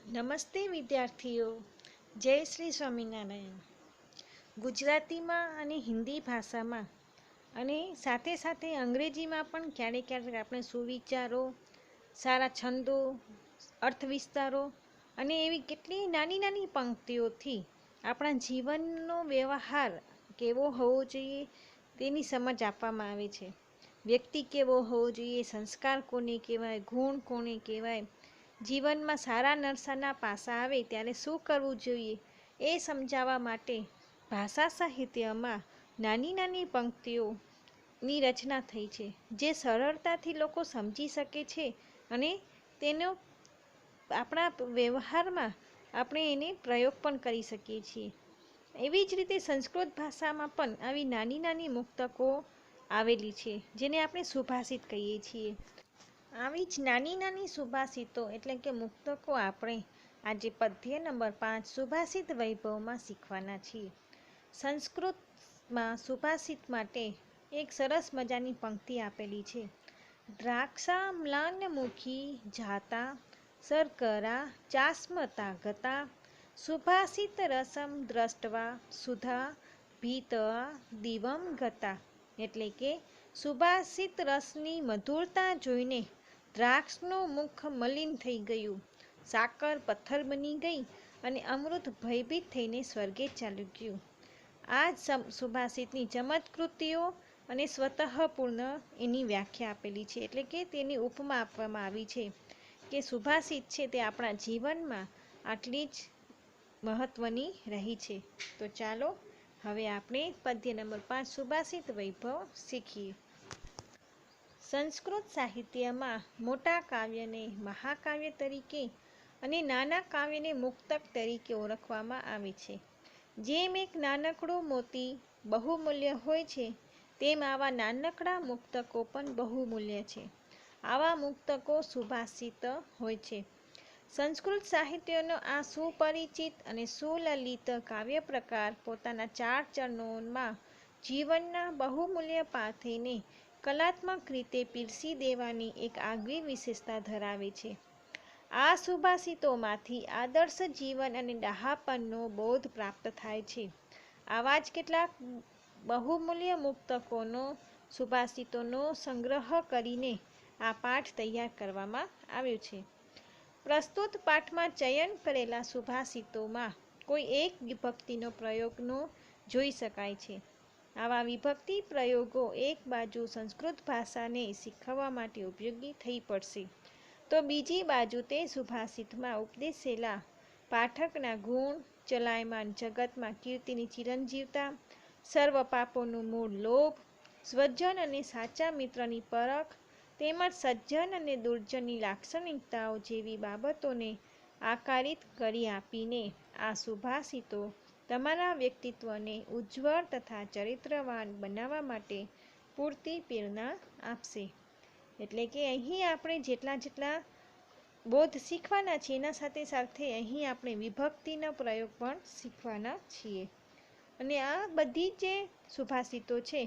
નમસ્તે વિદ્યાર્થીઓ, જય શ્રી સ્વામિનારાયણ. ગુજરાતીમાં અને હિન્દી ભાષામાં અને સાથે સાથે અંગ્રેજીમાં પણ ક્યારેક ક્યારેક આપણે સુવિચારો, સારા છંદો, અર્થવિસ્તારો અને એવી કેટલી નાની નાની પંક્તિઓથી આપણા જીવનનો વ્યવહાર કેવો હોવો જોઈએ તેની સમજ આપવામાં આવે છે. વ્યક્તિ કેવો હોવો જોઈએ, સંસ્કાર કોને કહેવાય, ગુણ કોને કહેવાય, જીવનમાં સારા નરસાના પાસા આવે ત્યારે શું કરવું જોઈએ એ સમજાવવા માટે ભાષા સાહિત્યમાં નાની નાની પંક્તિઓની રચના થઈ છે, જે સરળતાથી લોકો સમજી શકે છે અને તેનો આપણા વ્યવહારમાં આપણે એને પ્રયોગ પણ કરી શકીએ છીએ. એવી જ રીતે સંસ્કૃત ભાષામાં પણ આવી નાની નાની મુક્તકો આવેલી છે, જેને આપણે સુભાષિત કહીએ છીએ. આવી જ નાની નાની સુભાષિતો એટલે કે મુક્તકો આપણે આજે પદ્ય નંબર 5 સુભાષિત વૈભવમાં શીખવાના છીએ. સંસ્કૃતમાં સુભાષિત માટે એક સરસ મજાની પંક્તિ આપેલી છે. દ્રાક્ષા મ્લાનમુખી જાતા શર્કરા ચાસ્મતા ગતા સુભાષિત રસમ દ્રષ્ટવા સુધા ભીતવા દિવમ ગતા. એટલે કે સુભાષિત રસની મધુરતા જોઈને દ્રાક્ષનું મુખ મલિન થઈ ગયું, સાકર પથ્થર બની ગઈ અને અમૃત ભયભીત થઈને સ્વર્ગે ચાલ્યું ગયું. આ જ સુભાષિતની ચમત્કૃતિઓ અને સ્વતઃપૂર્ણ એની વ્યાખ્યા આપેલી છે, એટલે કે તેની ઉપમા આપવામાં આવી છે કે સુભાષિત છે તે આપણા જીવનમાં આટલી જ મહત્વની રહી છે. તો ચાલો હવે આપણે પદ્ય નંબર 5 સુભાષિત વૈભવ શીખીએ. સંસ્કૃત સાહિત્યમાં મોટા કાવ્યને મહાકાવ્ય તરીકે અને નાના કાવ્યને મુક્તક તરીકે ઓળખવામાં આવે છે. જેમ એક નાનકડું મોતી બહુમૂલ્ય હોય છે, તેમ આવા નાનકડા મુક્તકો પણ બહુમૂલ્ય છે. આવા મુક્તકો સુભાષિત હોય છે. સંસ્કૃત સાહિત્યનો આ સુપરિચિત અને સુલલિત કાવ્ય પ્રકાર પોતાના 4 ચરણોમાં જીવનના બહુમૂલ્ય પાથેને કલાત્મક રીતે પીરસી દેવાની એક આગવી વિશેષતા ધરાવે છે. આ સુભાષિતોમાંથી આદર્શ જીવન અને ડહાપણનો બોધ પ્રાપ્ત થાય છે. આવા જ કેટલાક બહુમૂલ્ય મુક્તકોનો સુભાષિતોનો સંગ્રહ કરીને આ પાઠ તૈયાર કરવામાં આવ્યો છે. પ્રસ્તુત પાઠમાં ચયન કરેલા સુભાષિતોમાં કોઈ એક વિભક્તિનો પ્રયોગનો જોઈ શકાય છે. આવા વિભક્તિ પ્રયોગો એક બાજુ સંસ્કૃત ભાષાને શીખવવા માટે ઉપયોગી થઈ પડશે, તો બીજી બાજુ તે સુભાષિતમાં ઉપદેશેલા પાઠકના ગુણ, ચલાયમાન જગતમાં કીર્તિની ચિરંજીવતા, સર્વ પાપોનું મૂળ લોભ, સ્વજન અને સાચા મિત્રની પરખ તેમજ સજ્જન અને દુર્જનની લાક્ષણિકતાઓ જેવી બાબતોને આકારિત કરી આપીને આ સુભાષિતો તમારા વ્યક્તિત્વને ઉજ્જવળ તથા ચરિત્રવાન બનાવવા માટે પૂરતી પ્રેરણા આપશે. એટલે કે અહીં આપણે જેટલા બોધ શીખવાના છીએ એના સાથે સાથે અહીં આપણે વિભક્તિનો પ્રયોગ પણ શીખવાના છીએ. અને આ બધી જે સુભાષિતો છે,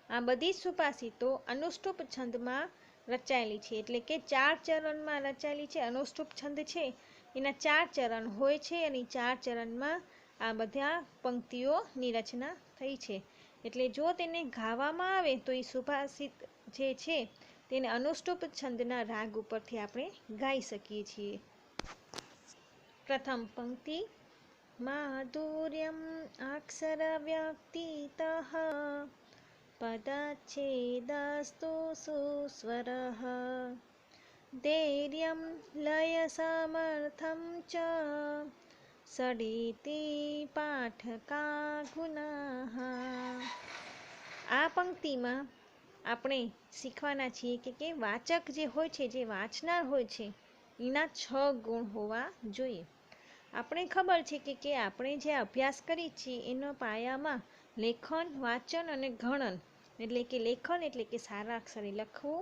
આ બધી સુભાષિતો અનુષ્ટુપ છંદમાં રચાયેલી છે. એટલે કે 4 ચરણમાં રચાયેલી છે. અનુષ્ટુપ છંદ છે એના 4 ચરણ હોય છે અને 4 ચરણમાં આ બધા પંક્તિઓની રચના થઈ છે. એટલે જો તેને ગાવામાં આવે તો એ સુભાષિત જે છે તેને અનુષ્ટુપ છંદના રાગ ઉપરથી આપણે ગાઈ શકીએ છીએ. પ્રથમ પંક્તિ. માધુર્યમ અક્ષર વ્યક્તિતઃ પદચ્છેદસ્તુ સુસ્વરઃ ધૈર્યં લય સમર્થં ચ ષડેતિ પાઠકા ગુણાઃ. આ પંક્તિમાં આપણે શીખવાના છીએ કે વાચક જે હોય છે, જે વાંચનાર હોય છે, એના 6 ગુણ હોવા જોઈએ. આપણે ખબર છે કે આપણે જે અભ્યાસ કરીએ છીએ એનો પાયામાં લેખન, વાંચન અને ગણન. એટલે કે લેખન એટલે કે સારા અક્ષરે લખવું,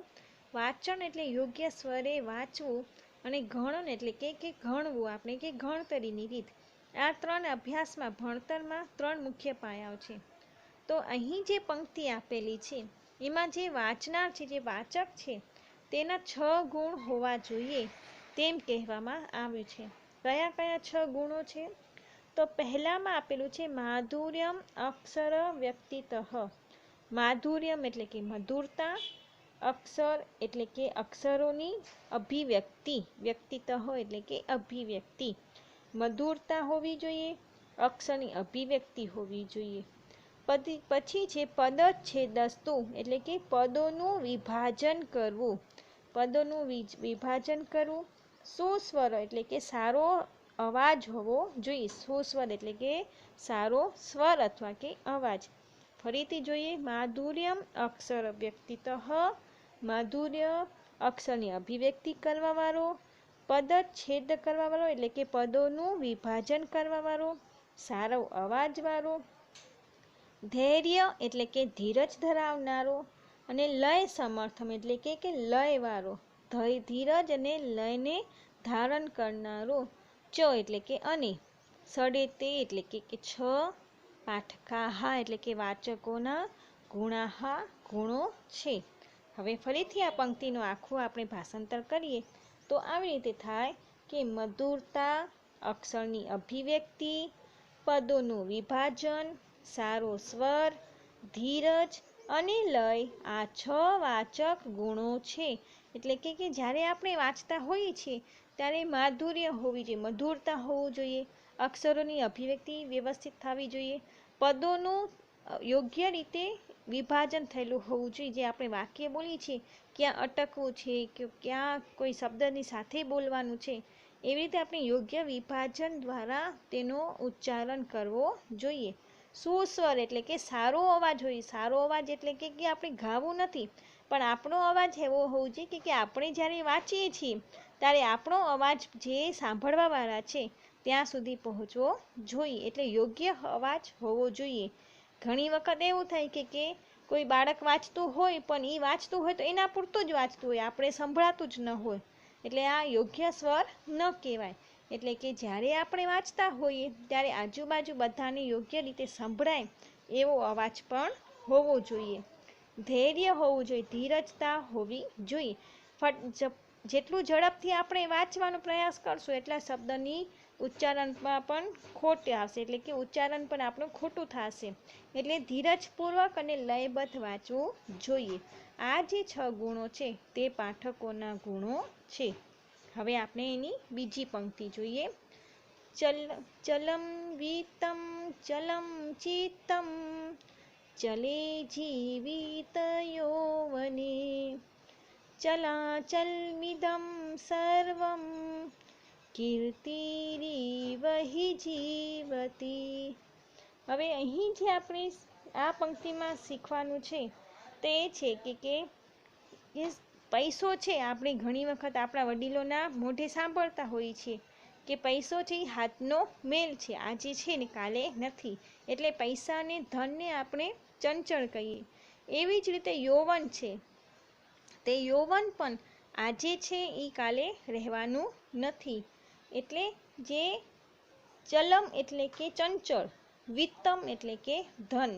વાંચન એટલે યોગ્ય સ્વરે વાંચવું અને ગણન એટલે કે ગણવું, આપણે કે ગણતરીની રીત. આ 3 અભ્યાસમાં ભણતરમાં 3 મુખ્ય પાયાઓ છે. તો અહીં જે પંક્તિ આપેલી છે એમાં જે વાંચનાર છે, જે વાચક છે, તેના 6 ગુણ હોવા જોઈએ. તેમ કહેવામાં આવ્યું છે. કયા કયા 6 ગુણો છે? તો પહેલામાં આપેલું છે માધુર્યમ અક્ષર વ્યક્તિતઃ. માધુર્યમ એટલે કે મધુરતા, અક્ષર એટલે કે અક્ષરોની અભિવ્યક્તિ, વ્યક્તિતઃ એટલે કે અભિવ્યક્તિ. મધુરતા હોવી જોઈએ, અક્ષરની અભિવ્યક્તિ હોવી જોઈએ. પછી છે પદચ્છેદસ્તુ એટલે કે પદોનું વિભાજન કરવું. પદોનું વિભાજન કરવું. સુસ્વર એટલે કે સારો અવાજ હોવો જોઈએ. સુસ્વર એટલે કે સારો સ્વર અથવા કે અવાજ. ફરીથી જોઈએ, માધુર્યમ અક્ષર વ્યક્તિતઃ, માધુર્ય અક્ષરની અભિવ્યક્તિ કરવાવાળો, પદચ્છેદ કરવાવાળો એટલે કે પદોનું વિભાજન કરવાવાળો, સારો અવાજવાળો, ધૈર્ય એટલે કે ધીરજ ધરાવનારો, અને લય સમર્થમ એટલે કે લયવાળો, ધીરજ અને લયને ધારણ કરનારો. ચ એટલે કે અને, સડેતે એટલે કે 6, પાઠકાહા એટલે કે વાચકોના, ગુણાહા ગુણો છે. હવે ફરીથી આ પંક્તિનું આખું આપણે ભાષાંતર કરીએ તો આવી રીતે થાય કે મધુરતા, અક્ષરની અભિવ્યક્તિ, પદોનું વિભાજન, સારો સ્વર, ધીરજ અને લય આ 6 વાચક ગુણો છે. એટલે કે જ્યારે આપણે વાંચતા હોઈએ છીએ ત્યારે માધુર્ય હોવી જોઈએ, મધુરતા હોવું જોઈએ, અક્ષરોની અભિવ્યક્તિ વ્યવસ્થિત થવી જોઈએ, પદોનું યોગ્ય રીતે વિભાજન થયેલું હોવું જોઈએ. જે આપણે વાક્ય બોલીએ છીએ ક્યાં અટકવું છે કે ક્યાં કોઈ શબ્દની સાથે બોલવાનું છે, એવી રીતે આપણે યોગ્ય વિભાજન દ્વારા તેનો ઉચ્ચારણ કરવો જોઈએ. સુસ્વર એટલે કે સારો અવાજ હોય. સારો અવાજ એટલે કે આપણે ગાવું નથી, પણ આપણો અવાજ એવો હોવો જોઈએ કે આપણે જ્યારે વાંચીએ છીએ ત્યારે આપણો અવાજ જે સાંભળવાવાળા છે ત્યાં સુધી પહોંચવો જોઈએ. એટલે યોગ્ય અવાજ હોવો જોઈએ. ઘણી વખત એવું થાય કે કોઈ બાળક વાંચતું હોય પણ એ વાંચતું હોય તો એના પૂરતું જ વાંચતું હોય, આપણે સંભળાતું જ ન હોય. એટલે આ યોગ્ય સ્વર ન કહેવાય. એટલે કે જ્યારે આપણે વાંચતા હોઈએ ત્યારે આજુબાજુ બધાને યોગ્ય રીતે સંભળાય એવો અવાજ પણ હોવો જોઈએ. ધૈર્ય હોવું જોઈએ, ધીરજતા હોવી જોઈએ. જેટલું ઝડપથી આપણે વાંચવાનો પ્રયાસ કરશું એટલા શબ્દની ઉચ્ચારણમાં પણ ખોટ આવશે, એટલે કે ઉચ્ચારણ પણ આપણું ખોટું થશે. એટલે ધીરજપૂર્વક અને લયબદ્ધ વાંચવું જોઈએ. આ જે 6 ગુણો છે તે પાઠકોના ગુણો છે. હવે આપણે એની બીજી પંક્તિ જોઈએ. ચલમ વીતમ ચલમ ચિત્તમ ચલે જીવિત યૌવને ચલાચલમિદં સર્વં કીર્તિરીવ હિ જીવતી. હવે અહીં જે આપણે આ પંક્તિમાં શીખવાનું છે તે છે કે પૈસો છે, આપણે ઘણી વખત આપણા વડીલોના મોઢે સાંભળતા હોઈએ છીએ કે પૈસો છે એ હાથનો મેલ છે, આજે છે ને કાલે નથી. એટલે પૈસાને, ધનને આપણે ચંચળ કહીએ. એવી જ રીતે યૌવન છે, તે યૌવન પણ આજે છે એ કાલે રહેવાનું નથી. એટલે જે ચલમ એટલે કે ચંચળ, વિત્તમ એટલે કે ધન.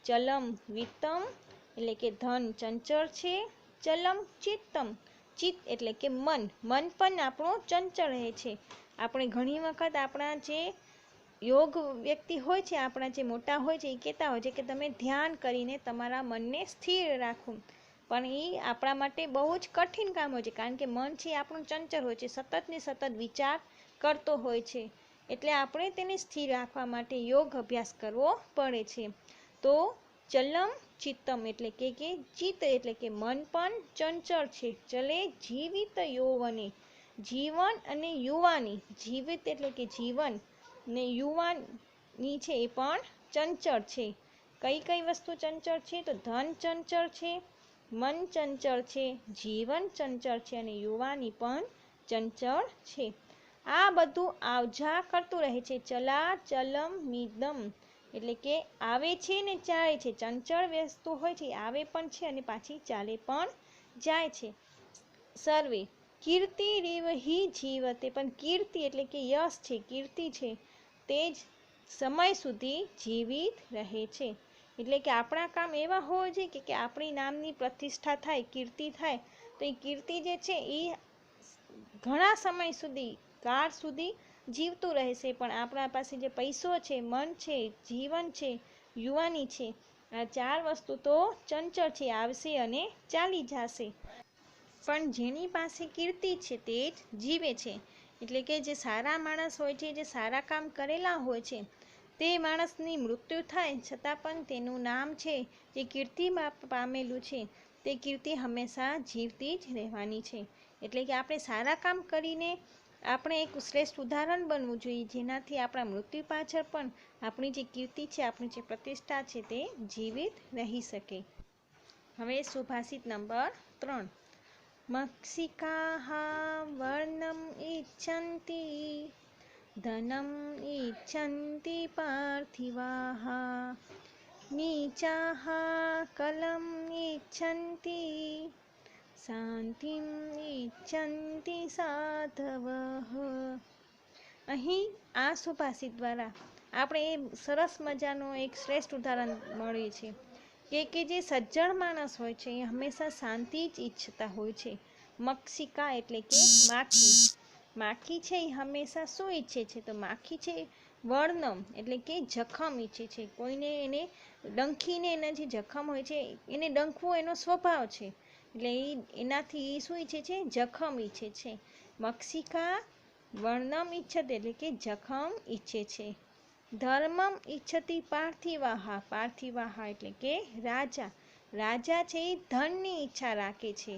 ચલમ વિત્તમ એટલે કે ધન ચંચળ છે. ચલમ ચિત્તમ, ચિત્ત એટલે કે મન, મન પણ આપણું ચંચળ રહે છે. આપણે ઘણી વખત આપણા જે યોગ વ્યક્તિ હોય છે, આપણા જે મોટા હોય છે, એ કહેતા હોય છે કે તમે ધ્યાન કરીને તમારા મનને સ્થિર રાખો. પણ એ આપણા માટે બહુ જ કઠિન કામ હોય છે, કારણ કે મન છે આપણું ચંચળ હોય છે, સતત ને સતત વિચાર કરતો હોય છે. એટલે આપણે તેને સ્થિર રાખવા માટે યોગ અભ્યાસ કરવો પડે છે. તો ચલમ ચિત્તમ એટલે કે ચિત્ત એટલે કે મન પણ ચંચળ છે. ચલે જીવિત યૌવને, જીવન અને યુવાની, જીવિત એટલે કે જીવન ને યુવાની છે એ પણ ચંચળ છે. કઈ કઈ વસ્તુ ચંચળ છે? તો ધન ચંચળ છે, મન ચંચળ છે, જીવન ચંચળ છે અને યુવાની પણ ચંચળ છે. આ બધું આવજા કરતું રહે છે. ચલા ચલમ મિદમ એટલે કે આવે છે ને ચાલે છે. ચંચળ વસ્તુ હોય છે, આવે પણ છે અને પાછી ચાલે પણ જાય છે. સર્વે કીર્તિરીવ હિ જીવતે, પણ કીર્તિ એટલે કે યશ છે, કીર્તિ છે, તે જ સમય સુધી જીવિત રહે છે. એટલે કે આપણા કામ એવા હોવા જોઈએ કે આપણી નામની પ્રતિષ્ઠા થાય, કીર્તિ થાય. તો એ કીર્તિ જે છે એ ઘણા સમય સુધી કાળ સુધી જીવતું રહેશે, પણ આપણા પાસે જે પૈસો છે, મન છે, જીવન છે, યુવાની છે, આ 4 વસ્તુ તો ચંચળ છે, આવશે અને ચાલી જશે. પણ જેની પાસે કીર્તિ છે તે જ જીવે છે. એટલે કે જે સારા માણસ હોય છે, જે સારા કામ કરેલા હોય છે, તે માણસની મૃત્યુ થાય છતાં પણ તેનું નામ છે, જે કીર્તિમાં પામેલું છે, તે કીર્તિ હંમેશા જીવતી જ રહેવાની છે. એટલે કે આપણે સારા કામ કરીને આપણે એક શ્રેષ્ઠ ઉદાહરણ બનવું જોઈએ, જેનાથી આપણા મૃત્યુ પાછળ પણ આપણી જે કીર્તિ છે, આપણી જે પ્રતિષ્ઠા છે, તે જીવિત રહી શકે. હવે સુભાષિત નંબર 3. મક્ષિકાઃ વર્ણમ ઇચ્છન્તિ ધનમ ઇચ્છન્તિ પાર્થિવાઃ નીચાઃ કલમ ઇચ્છન્તિ શાંતિમ ઇચ્છન્તિ સાધવઃ. અહીં આ સુભાષિત દ્વારા આપણે સરસ મજાનો એક શ્રેષ્ઠ ઉદાહરણ મળે છે કે જે સજ્જન માણસ હોય છે એ હંમેશા શાંતિ જ ઈચ્છતા હોય છે. મક્ષિકા એટલે કે માખી. માખી છે એ હંમેશા શું ઈચ્છે છે? તો માખી છે વર્ણમ એટલે કે જખમ ઈચ્છે છે. કોઈને એને ડંખીને એના જે જખમ હોય છે એને ડંખવો એનો સ્વભાવ છે, એટલે એનાથી શું ઈચ્છે છે? જખમ ઈચ્છે છે. મક્ષિકા વર્ણમ ઈચ્છતે એટલે કે જખમ ઈચ્છે છે. ધર્મમ ઈચ્છતિ પાર્થિવાહ. પાર્થિવાહ એટલે કે રાજા. રાજા છે એ ધનની ઈચ્છા રાખે છે.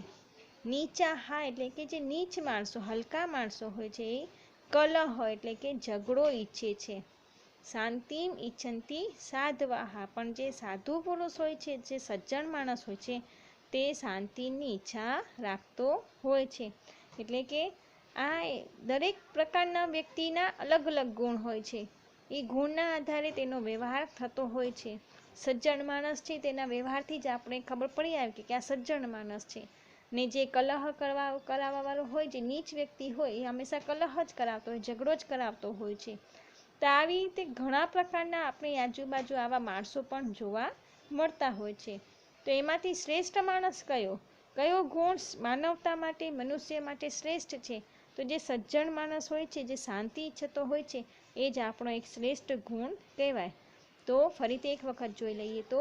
નીચાહ એટલે કે જે નીચ માણસો, હલકા માણસો હોય છે એ કલહ એટલે કે ઝઘડો ઈચ્છે છે. શાંતિમ ઈચ્છન્તિ સાધવાહ. પણ જે સાધુ પુરુષ હોય છે, જે સજ્જન માણસ હોય છે, તે શાંતિની ઈચ્છા રાખતો હોય છે. એટલે કે આ દરેક પ્રકારના વ્યક્તિના અલગ અલગ ગુણ હોય છે. એ ગુણના આધારે તેનો વ્યવહાર થતો હોય છે. સજ્જન માણસ છે તેના વ્યવહારથી જ આપણે ખબર પડી આવે કે આ સજ્જન માણસ છે. ને જે કલહ કરાવવા વાળો હોય, જે નીચ વ્યક્તિ હોય, એ હંમેશા કલહ જ કરાવતો હોય, ઝઘડો જ કરાવતો હોય છે. તો આવી રીતે ઘણા પ્રકારના આપણી આજુબાજુ આવા માણસો પણ જોવા મળતા હોય છે. તો એમાંથી શ્રેષ્ઠ માણસ કયો? કયો ગુણ માનવતા માટે, મનુષ્ય માટે શ્રેષ્ઠ છે? તો જે સજ્જન માણસ હોય છે, જે શાંતિ ઈચ્છતો હોય છે, એ જ આપણો એક શ્રેષ્ઠ ગુણ કહેવાય. તો ફરીથી એક વખત જોઈ લઈએ તો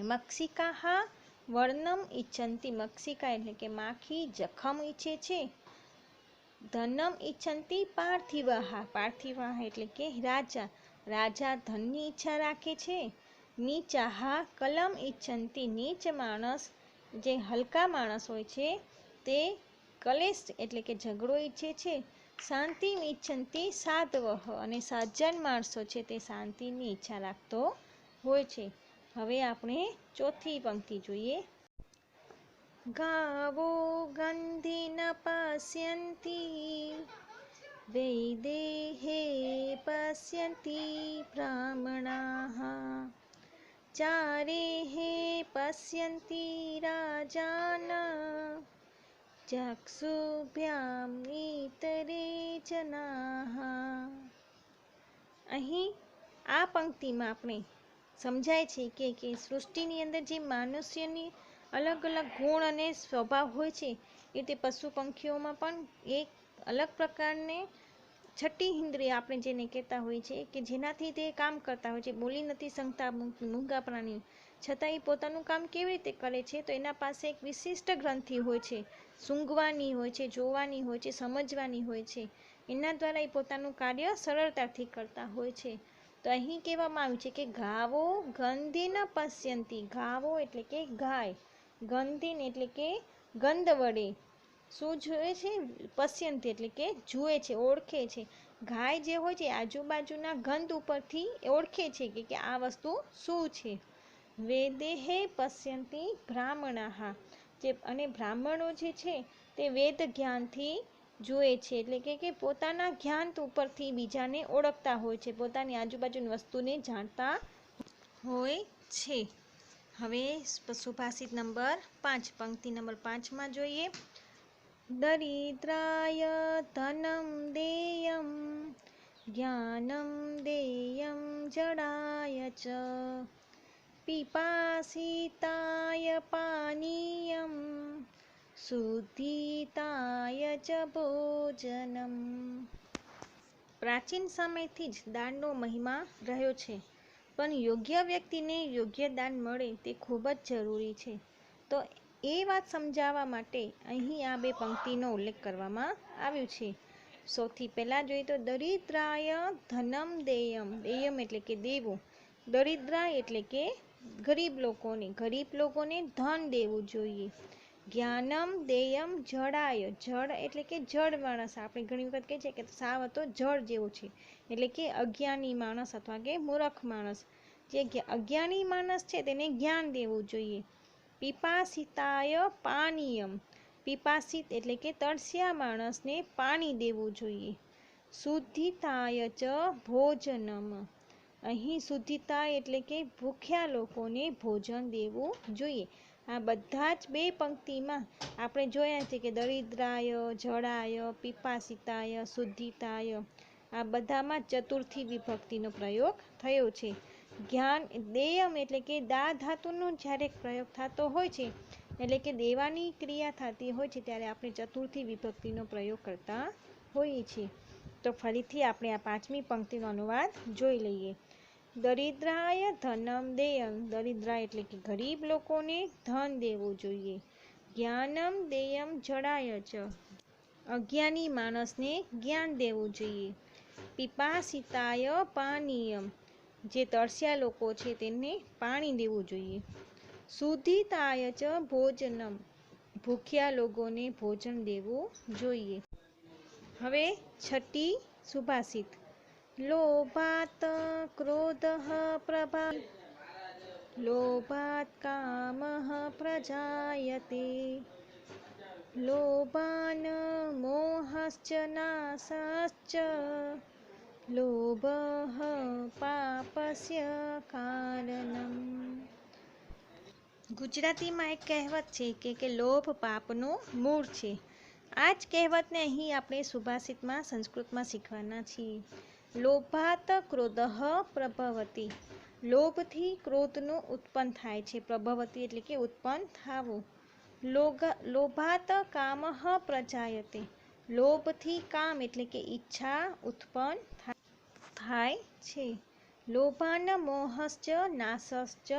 મક્ષિકાઃ વર્ણમ ઇચ્છન્તિ. મક્ષિકા એટલે કે માખી જખમ ઈચ્છે છે. ધનમ ઇચ્છન્તિ પાર્થિવાહ. પાર્થિવાહ એટલે કે રાજા. રાજા ધનની ઈચ્છા રાખે છે. નીચાહ કલમ ઇચ્છન્તિ. નીચ માણસ, જે હલકા માણસ હોય છે, તે કલેશ એટલે કે ઝઘડો ઈચ્છે છે. શાંતિ ઇચ્છન્તિ સાધવઃ. અને સજ્જન માણસો છે તે શાંતિની ઈચ્છા રાખતો હોય છે. હવે આપણે ચોથી પંક્તિ જોઈએ. ગાવો ગંધી ન પશ્યન્તિ વૈદેહે પશ્યન્તિ બ્રાહ્મણાઃ ચારેહે પશ્યન્તિ રાજાન ચક્ષુભ્યામ ઇતરે જનાઃ. અહીં આ પંક્તિમાં આપણે સમજાય છે કે સૃષ્ટિની અંદર જે મનુષ્યની અલગ અલગ ગુણ અને સ્વભાવ હોય છે, એ તે પશુ પંખીઓમાં પણ એક અલગ પ્રકારને છઠ્ઠી ઇન્દ્રિય આપણે જેને કહેતા હોય છે, કે જેનાથી તે કામ કરતા હોય છે. બોલી નથી શકતા મૂંગા પ્રાણીઓ, છતાં એ પોતાનું કામ કેવી રીતે કરે છે? તો એના પાસે એક વિશિષ્ટ ગ્રંથિ હોય છે, સૂંઘવાની હોય છે, જોવાની હોય છે, સમજવાની હોય છે. એના દ્વારા એ પોતાનું કાર્ય સરળતાથી કરતા હોય છે. તો અહીં કહેવામાં આવ્યું છે કે ગાવો ગંધી ન પશ્યન્તિ. ગાવો એટલે કે ગાય. ગંધીન એટલે કે ગંધ વડે શું જુએ છે? પશ્યન્તિ એટલે કે જુએ છે, ઓળખે છે. ગાય જે હોય છે આજુબાજુના ગંધ ઉપરથી ઓળખે છે કે આ વસ્તુ શું છે. વેદેહે પશ્યન્તિ બ્રાહ્મણાઃ. અને બ્રાહ્મણો જે છે તે વેદ જ્ઞાનથી જુએ છે, એટલે કે પોતાના જ્ઞાન ઉપરથી બીજાને ઓળખતા હોય છે, પોતાની આજુબાજુની વસ્તુને જાણતા હોય છે. હવે સુભાષિત નંબર 5, પંક્તિ નંબર 5માં જોઈએ. દરિદ્રાય ધનમ દેયમ જ્ઞાનમ દેયમ જડાય ચ પિપાસિતાય પાનીયમ શુદ્ધિતાય ચ ભોજનમ। પ્રાચીન સમયથી જ દાનનો મહિમા રહ્યો છે, પણ યોગ્ય વ્યક્તિને યોગ્ય દાન મળે તે ખૂબ જ જરૂરી છે। તો એ વાત સમજાવવા માટે અહીં આ બે પંક્તિનો ઉલ્લેખ કરવામાં આવ્યો છે। સૌથી પહેલાં જોઈએ તો દરિદ્રાય ધનમ દેયમ, દેયમ એટલે કે દેવું, દરિદ્રાય એટલે કે ગરીબ લોકોને ધન દેવું જોઈએ। જ્ઞાનમ દેયમ જડાય, જડ એટલે કે જડ માણસ, આપણે ઘણી વખત કહીએ છીએ કે સાવ તો જડ જેવો છે, એટલે કે અજ્ઞાની માણસ અથવા કે મૂર્ખ માણસ, જે અજ્ઞાની માણસ છે તેને જ્ઞાન દેવું જોઈએ। પીપાસિતાય પાનીયમ, પીપાસિત એટલે કે તરસ્યા માણસને પાણી દેવું જોઈએ। શુદ્ધિતાય ચ ભોજનમ, અહીં શુદ્ધિતાય એટલે કે ભૂખ્યા લોકોને ભોજન દેવું જોઈએ। આ બધા જ બે પંક્તિમાં આપણે જોયા છે કે દરિદ્રાય, જડાય, પીપાસિતાય, શુદ્ધિતાય, આ બધામાં ચતુર્થી વિભક્તિનો પ્રયોગ થયો છે। જ્ઞાન દેયમ એટલે કે દા ધાતુનો જ્યારે પ્રયોગ થતો હોય છે, એટલે કે દેવાની ક્રિયા થતી હોય છે, ત્યારે આપણે ચતુર્થી વિભક્તિનો પ્રયોગ કરતા હોઈએ છીએ। તો ફરીથી આપણે આ પાંચમી પંક્તિનો અનુવાદ જોઈ લઈએ। દરિદ્રાય ધનમ દેયમ, દરિદ્રાય એટલે કે ગરીબ લોકોને ધન દેવું જોઈએ। જ્ઞાનમ દેયમ જડાય ચ, અજ્ઞાની માણસને જ્ઞાન દેવું જોઈએ। પીપાસિતાય પાનીયમ, જે તરસ્યા લોકો છે તેને પાણી દેવું જોઈએ। શુદ્ધિતાય ચ ભોજનમ, ભૂખ્યા લોકોને ભોજન દેવું જોઈએ। હવે છઠ્ઠી સુભાષિત, લોભાત ક્રોધઃ પ્રભા, લોભાત કામઃ પ્રજાયતે, લોભાન મોહશ્ચ નાશશ્ચ, લોભઃ પાપસ્ય કારણમ। ગુજરાતીમાં એક કહેવત છે કે લોભ પાપનું મૂળ છે। આ જ કહેવતને અહીં આપણે સુભાષિતમાં સંસ્કૃતમાં શીખવાના છીએ। લોભાત ક્રોધઃ પ્રભવતિ, લોભથી ક્રોધનું ઉત્પન્ન થાય છે, પ્રભવતિ એટલે કે ઉત્પન્ન થવું। લોભાત કામઃ પ્રજાયતે, લોભથી કામ એટલે કે ઈચ્છા ઉત્પન્ન થાય છે। લોભાન મોહશ્ચ નાશશ્ચ,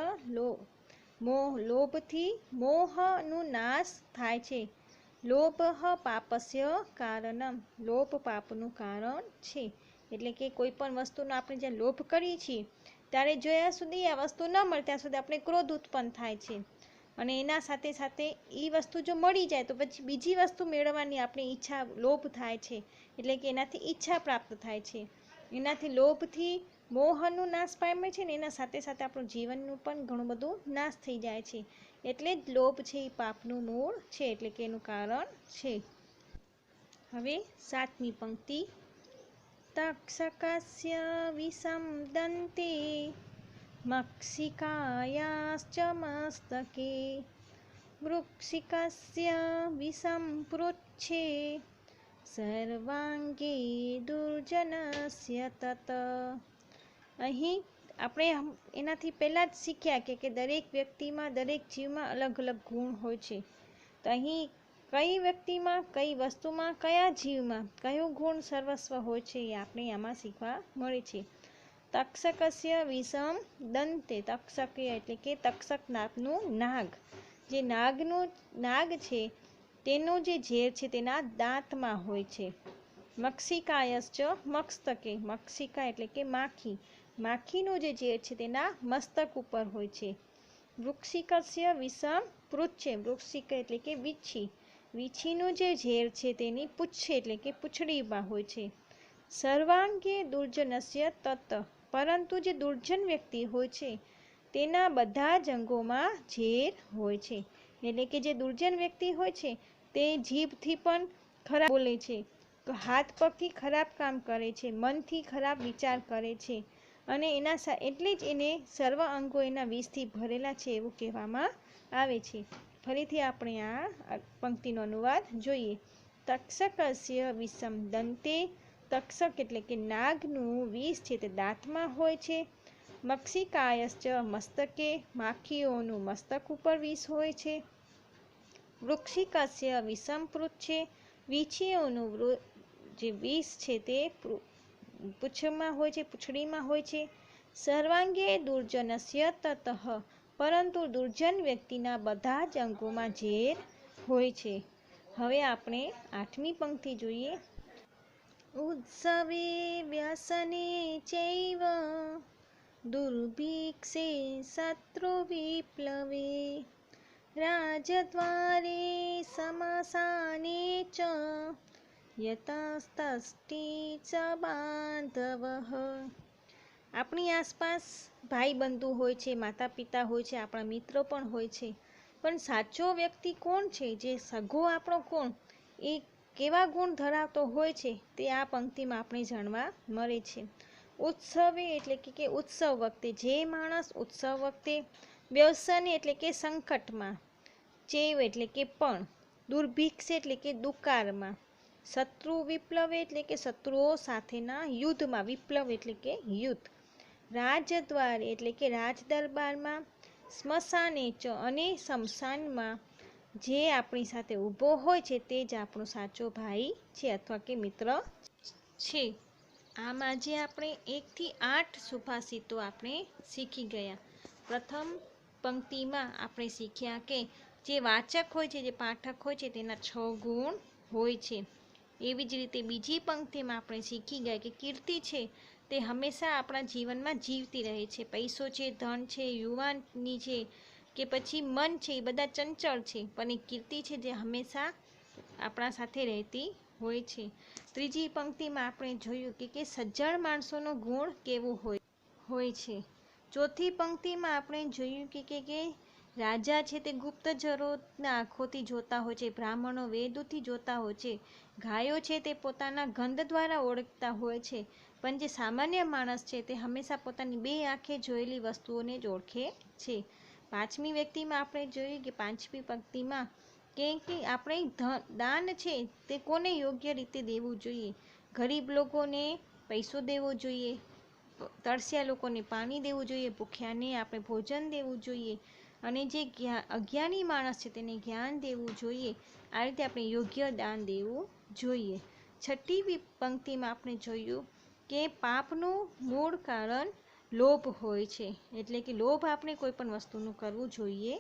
લોભથી મોહનું નાશ થાય છે। લોભઃ પાપસ્ય કારણમ, લોભ પાપનું કારણ છે। એટલે કે કોઈ પણ વસ્તુનો આપણે જ્યાં લોભ કરીએ છીએ ત્યારે જ્યાં સુધી આ વસ્તુ ન મળે ત્યાં સુધી આપણે ક્રોધ ઉત્પન્ન થાય છે, અને એના સાથે સાથે એ વસ્તુ જો મળી જાય તો પછી બીજી વસ્તુ મેળવવાની આપણી ઈચ્છા, લોભ થાય છે, એટલે કે એનાથી ઈચ્છા પ્રાપ્ત થાય છે। એનાથી લોભથી મોહનું નાશ પામે છે ને એના સાથે સાથે આપણું જીવનનું પણ ઘણું બધું નાશ થઈ જાય છે। એટલે જ લોભ છે એ પાપનું મૂળ છે, એટલે કે એનું કારણ છે। હવે સાતમી પંક્તિ, તક્ષકસ્ય વિષમ દંતે, મક્ષિકાયાશ્ચ મસ્તકે, વૃક્ષિકસ્ય વિષમ પૃચ્છે, સર્વાંગે દુર્જનસ્ય તત। અહીં આપણે એનાથી પહેલાં જ શીખ્યા કે દરેક વ્યક્તિમાં, દરેક જીવમાં અલગ અલગ ગુણ હોય છે। તો અહીં કઈ વ્યક્તિમાં, કઈ વસ્તુમાં, કયા જીવમાં કયો ગુણ સર્વસ્વ હોય છે એ આપણે આમાં શીખવા મળે છે। તક્ષકસ્ય વિષમ દંતે, તક્ષક એટલે કે તક્ષક નામનું નાગ, જે નાગ છે તેનું જે ઝેર છે તેના દાંતમાં હોય છે। મક્ષિકાયશ્ચ મસ્તકે, મક્ષિકા એટલે કે માખી, માખીનું જે ઝેર છે તેના મસ્તક ઉપર હોય છે। વૃક્ષિકસ્ય વિષમ પૃચ્છે, વૃક્ષિક એટલે કે વીછી, વીછીનું જે ઝેર છે તેની પૂંછે એટલે કે પૂંછડીમાં હોય છે। સર્વાંગે દુર્જનસ્ય તત, પરંતુ જે દુર્જન વ્યક્તિ હોય છે તેના બધા જ અંગોમાં ઝેર હોય છે। એટલે કે જે દુર્જન વ્યક્તિ હોય છે તે જીભથી પણ ખરાબ બોલે છે, હાથ પગથી ખરાબ કામ કરે છે, મનથી ખરાબ વિચાર કરે છે, અને એટલે જ એને સર્વ અંગો એના વિષથી ભરેલા છે એવું કહેવામાં આવે છે। ફરીથી આપણે આ પંક્તિનો અનુવાદ જોઈએ। તક્ષકસ્ય વિષમ દંતે, તક્ષક એટલે કે નાગનું વિષ છે તે દાંતમાં હોય છે। મક્ષિકાયશ્ચ મસ્તકે, માખીઓનું મસ્તક ઉપર વિષ હોય છે। વૃક્ષિકસ્ય વિષમ પૃચ્છે, વીંછીઓનું જે વિષ છે તે પૂંછમાં હોય છે, પૂંછડીમાં હોય છે. સર્વાંગે દુર્જનસ્ય તતઃ, પરંતુ દુર્જન વ્યક્તિના બધા જ અંગોમાં ઝેર હોય છે. હવે આપણે 8મી પંક્તિ જોઈએ. ઉત્સવે વ્યસને ચૈવ દુર્ભિક્ષે શત્રુ વિપ્લવે રાજદ્વારે સમસાને ચ યતસ્તષ્ટિ ચ બાંધવઃ. આપણી આસપાસ ભાઈ બંધુ હોય છે, માતા પિતા હોય છે, આપણા મિત્રો પણ હોય છે, પણ સાચો વ્યક્તિ કોણ છે, જે સગો આપણો કોણ, એ કેવા ગુણ ધરાવતો હોય છે, તે આ પંક્તિમાં આપણે જાણવા મળે છે. ઉત્સવે એટલે કે ઉત્સવ વખતે, જે માણસ ઉત્સવ વખતે, વ્યસન એટલે કે સંકટમાં, ચૈવ એટલે કે પણ, દુર્ભિક્ષ એટલે કે દુકાળમાં, શત્રુ વિપ્લવે એટલે કે શત્રુઓ સાથેના યુદ્ધમાં, વિપ્લવ એટલે કે યુદ્ધ, રાજદ્વારે એટલે કે રાજદરબારમાં, સ્મશાને ચ અને સ્મશાનમાં જે આપણી સાથે ઊભો હોય છે તે જ આપણો સાચો ભાઈ છે અથવા કે મિત્ર છે. આમ આજે આપણે 1 થી 8 સુભાષિતો આપણે શીખી ગયા. પ્રથમ પંક્તિમાં આપણે શીખ્યા કે જે વાચક હોય છે, જે પાઠક હોય છે, તેના 6 ગુણ હોય છે. એવી જ રીતે બીજી પંક્તિમાં આપણે શીખી ગયા કે કીર્તિ છે તે હંમેશા આપણા જીવનમાં જીવતી રહે છે. પૈસો છે, ધન છે, યુવાની છે કે પછી મન છે, એ બધા ચંચળ છે, પણ એ કીર્તિ છે જે હંમેશા આપણા સાથે રહેતી હોય છે. ત્રીજી પંક્તિમાં આપણે જોયું કે સજ્જડ માણસોનો ગુણ કેવો હોય છે. ચોથી પંક્તિમાં આપણે જોયું કે રાજા છે તે ગુપ્તચરોના આંખોથી જોતા હોય છે, બ્રાહ્મણો વેદોથી જોતા હોય છે, ગાયો છે તે પોતાના ગંધ દ્વારા ઓળખતા હોય છે, પણ જે સામાન્ય માણસ છે તે હંમેશા પોતાની 2 આંખે જોયેલી વસ્તુઓને જ ઓળખે છે. 5મી વ્યક્તિમાં આપણે જોયું કે 5મી પંક્તિમાં કે આપણે દાન છે તે કોને યોગ્ય રીતે દેવું જોઈએ. ગરીબ લોકોને પૈસો દેવો જોઈએ, તરસ્યા લોકોને પાણી દેવું જોઈએ, ભૂખ્યાને આપણે ભોજન દેવું જોઈએ, અને જે અજ્ઞાની માણસ છે તેને જ્ઞાન દેવું જોઈએ. આ રીતે આપણે યોગ્ય દાન દેવું જોઈએ. 6ઠી પંક્તિમાં આપણે જોયું કે પાપનું મૂળ કારણ લોભ હોય છે, એટલે કે લોભ આપણે કોઈ પણ વસ્તુનું કરવું જોઈએ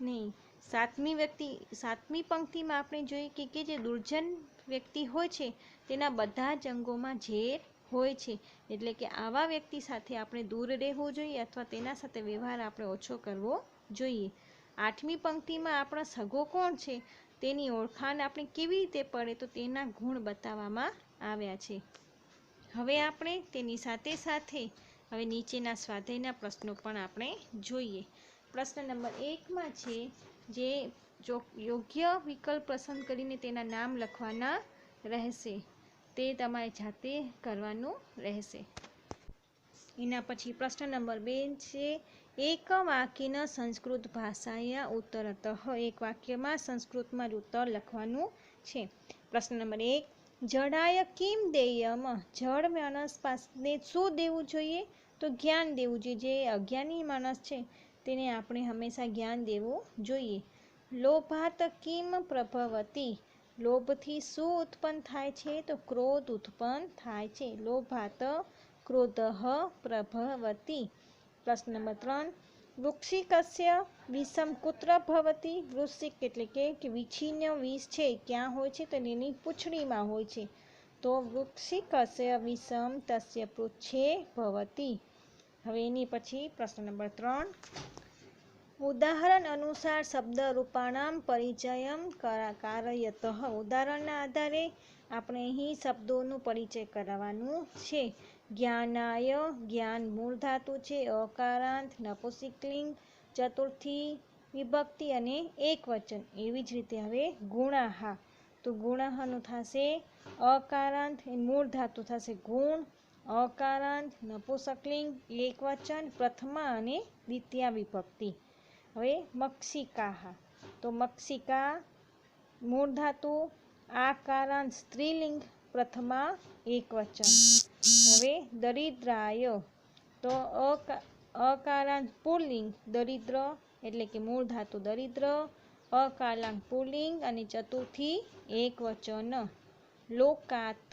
નહીં. 7મી પંક્તિમાં આપણે જોઈએ કે જે દુર્જન વ્યક્તિ હોય છે તેના બધા જ અંગોમાં ઝેર હોય છે, એટલે કે આવા વ્યક્તિ સાથે આપણે દૂર રહેવું જોઈએ અથવા તેના સાથે વ્યવહાર આપણે ઓછો કરવો જોઈએ. 8મી પંક્તિમાં આપણા સગો કોણ છે તેની ઓળખાણ આપણે કેવી રીતે પડે તો તેના ગુણ બતાવવામાં આવ્યા છે. હવે આપણે તેની સાથે સાથે હવે નીચેના સ્વાધ્યાયના પ્રશ્નો પણ આપણે જોઈએ. પ્રશ્ન નંબર 1માં છે જે યોગ્ય વિકલ્પ પસંદ કરીને તેના નામ લખવાના રહેશે, તે તમારે જાતે કરવાનું રહેશે. એના પછી પ્રશ્ન નંબર 2 છે એક વાક્યન સંસ્કૃત ભાષાયા ઉત્તરતઃ, એક વાક્યમાં સંસ્કૃતમાં જ ઉત્તર લખવાનું છે. પ્રશ્ન નંબર 1 જડાય કિમ દેયમ, જડ માણસ પાસને શું દેવું જોઈએ તો જ્ઞાન દેવું જોઈએ. જે અજ્ઞાની માણસ છે તેને આપણે હંમેશા જ્ઞાન દેવું જોઈએ. લોભાત કિમ પ્રભવતી, લોભથી શું ઉત્પન્ન થાય છે તો ક્રોધ ઉત્પન્ન થાય છે. લોભાત ક્રોધઃ પ્રભવતી. પ્રશ્ન નંબર 3 વૃક્ષિકસ્ય વિષમ કુત્ર ભવતી, વૃશ્ચિક એટલે કે વીંછીનો વિષ છે ક્યાં હોય છે તો એની પૂંછડીમાં હોય છે, તો વૃક્ષિકસ્ય વિષમ તસ્ય પૃચ્છે ભવતી. હવે એની પછી પ્રશ્ન નંબર 3 ઉદાહરણ અનુસાર શબ્દ રૂપાણામ પરિચયમ કારયતઃ, ઉદાહરણના આધારે આપણે અહીં શબ્દોનું પરિચય કરાવવાનું છે. જ્ઞાનાય, જ્ઞાન મૂળ ધાતુ છે, અકારાંત નપુંસકલિંગ, ચતુર્થી વિભક્તિ અને એકવચન. એવી જ રીતે હવે ગુણાહા, તો ગુણાહાનું થશે અકારાંત, મૂળ ધાતુ થશે ગુણ, અકારાંત નપુંસકલિંગ, એકવચન, પ્રથમા અને દ્વિતીયા વિભક્તિ. હવે મક્ષિકાહા, તો મક્ષિકા મૂળ ધાતુ, આકારાંત સ્ત્રીલિંગ, પ્રથમા એકવચન. હવે દરિદ્રાય, તો અકારાંત પુલ્લિંગ, દરિદ્ર એટલે કે મૂળ ધાતુ દરિદ્ર, અકારાંત પુલ્લિંગ અને ચતુર્થી એકવચન. લોકાત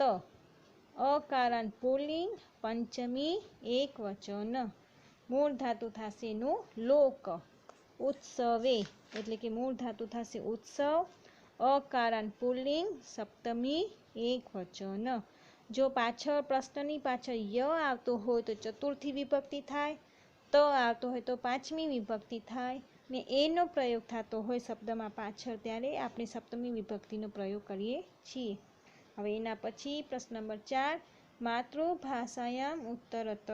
અકારાંત પુલ્લિંગ પંચમી એકવચન. મૂળ ધાતુ થશે નું લોક. ઉત્સવે એટલે કે મૂળ ધાતુ થશે ઉત્સવ, અકારાંત પુલ્લિંગ સપ્તમી એકવચન. જો પાછળ પ્રશ્નની પાછળ ય આવતો હોય તો ચતુર્થી વિભક્તિ થાય, ત આવતો હોય તો પાંચમી વિભક્તિ થાય, ને એનો પ્રયોગ થતો હોય શબ્દમાં પાછળ ત્યારે આપણે સપ્તમી વિભક્તિનો પ્રયોગ કરીએ છીએ. હવે એના પછી પ્રશ્ન નંબર 4, માતૃભાષાયામ ઉત્તરતઃ.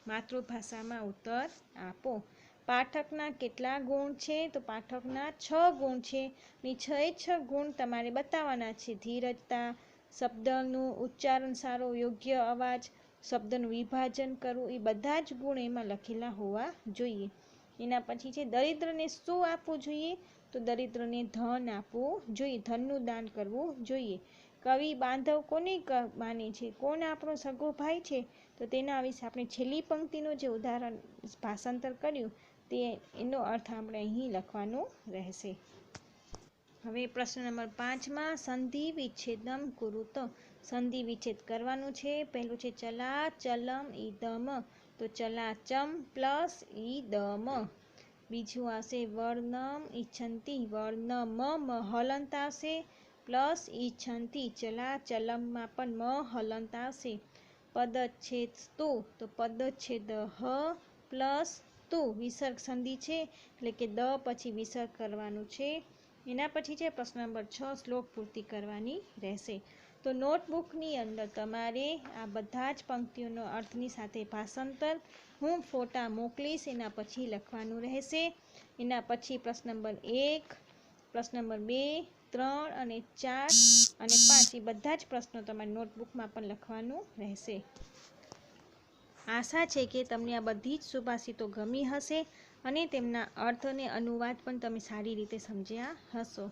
માતૃભાષામાં ઉત્તર આપો. પાઠકના કેટલા ગુણ છે? તો પાઠકના 6 ગુણ છે. ને 6 ગુણ તમારે બતાવવાના છે. ધીરજતા, શબ્દનું ઉચ્ચારણ સારો, યોગ્ય અવાજ, શબ્દનું વિભાજન કરવું, એ બધા જ ગુણ એમાં લખેલા હોવા જોઈએ. એના પછી છે દરિદ્રને શું આપવું જોઈએ? તો દરિદ્રને ધન આપવું જોઈએ, ધનનું દાન કરવું જોઈએ. કવિ બાંધવ કોને માને છે? કોણ આપણો સગો ભાઈ છે? તો તેના વિશે આપણે છેલ્લી પંક્તિનું જે ઉદાહરણ ભાષાંતર કર્યું તે એનો અર્થ આપણે અહીં લખવાનું રહેશે. હવે પ્રશ્ન નંબર 5માં સંધિ વિચ્છેદમ કુરુત. સંધિ વિચ્છેદ કરવાનું છે. પહેલું છે ચલા ચલમ ઈદમ, તો ચલાચમ પ્લસ ઈદમ. બીજું આવશે વર્ણમ ઈચ્છંતી, વર્ણમ હલંત આવશે પ્લસ ઈચ્છંતી, ચલા ચલમમાં પણ હલંત આવશે. પદચ્છેદ સ્તુ, તો પદચ્છેદ હ પ્લસ તુ, વિસર્ગ સંધિ છે એટલે કે દ પછી વિસર્ગ કરવાનું છે. એના પછી છે પ્રશ્ન નંબર 6, શ્લોક પૂર્તિ કરવાની રહેશે. તો નોટબુકની અંદર તમારે આ બધા જ પંક્તિઓનો અર્થની સાથે ભાષાંતર હું ફોટા મોકલીશ એના પછી લખવાનું રહેશે. એના પછી પ્રશ્ન નંબર 1, પ્રશ્ન નંબર 2, 3 અને 4 અને 5 એ બધા જ પ્રશ્નો તમારી નોટબુકમાં પણ લખવાનું રહેશે. આશા છે કે તમને આ બધી જ સુભાષિતો ગમી હશે અને તેમના અર્થ અને અનુવાદ પણ તમે સારી રીતે સમજ્યા હશો.